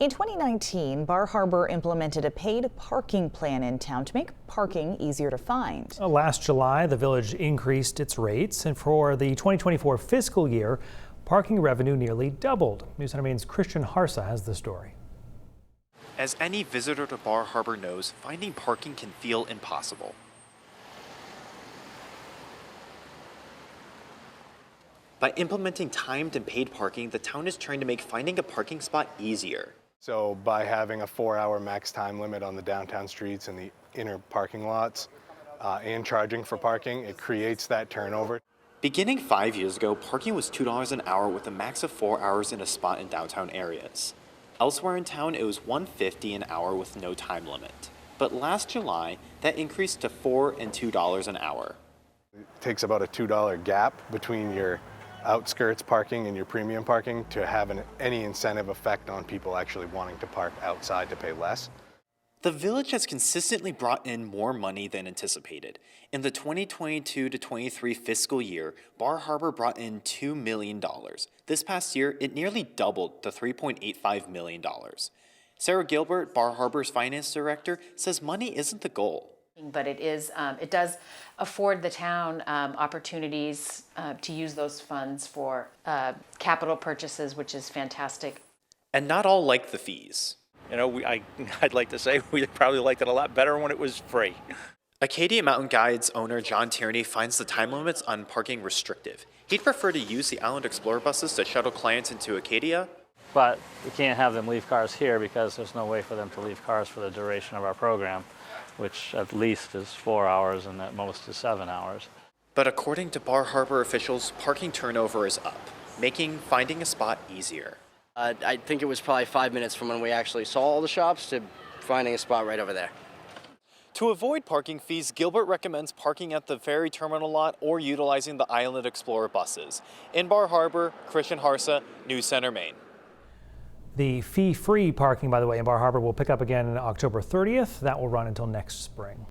In 2019, Bar Harbor implemented a paid parking plan in town to make parking easier to find. Last July, the village increased its rates, and for the 2024 fiscal year, parking revenue nearly doubled. News Center Maine's Christian Harsa has the story. As any visitor to Bar Harbor knows, finding parking can feel impossible. By implementing timed and paid parking, the town is trying to make finding a parking spot easier. So by having a 4-hour max time limit on the downtown streets and the inner parking lots and charging for parking, it creates that turnover. Beginning 5 years ago, parking was $2 an hour with a max of 4 hours in a spot in downtown areas. Elsewhere in town, it was $1.50 an hour with no time limit. But last July, that increased to $4 and $2 an hour. It takes about a $2 gap between your outskirts parking and your premium parking to have any incentive effect on people actually wanting to park outside to pay less. The village has consistently brought in more money than anticipated. In the 2022 to 23 fiscal year, Bar Harbor brought in $2 million. This past year, it nearly doubled to $3.85 million. Sarah Gilbert, Bar Harbor's finance director, says money isn't the goal. But it does afford the town opportunities to use those funds for capital purchases, which is fantastic. And not all like the fees. You know, I'd like to say we probably liked it a lot better when it was free. Acadia Mountain Guides owner John Tierney finds the time limits on parking restrictive. He'd prefer to use the Island Explorer buses to shuttle clients into Acadia. But we can't have them leave cars here because there's no way for them to leave cars for the duration of our program, which at least is 4 hours and at most is 7 hours. But according to Bar Harbor officials, parking turnover is up, making finding a spot easier. I think it was probably 5 minutes from when we actually saw all the shops to finding a spot right over there. To avoid parking fees, Gilbert recommends parking at the ferry terminal lot or utilizing the Island Explorer buses. In Bar Harbor, Christian Harsa, News Center, Maine. The fee-free parking, by the way, in Bar Harbor will pick up again on October 30th. That will run until next spring.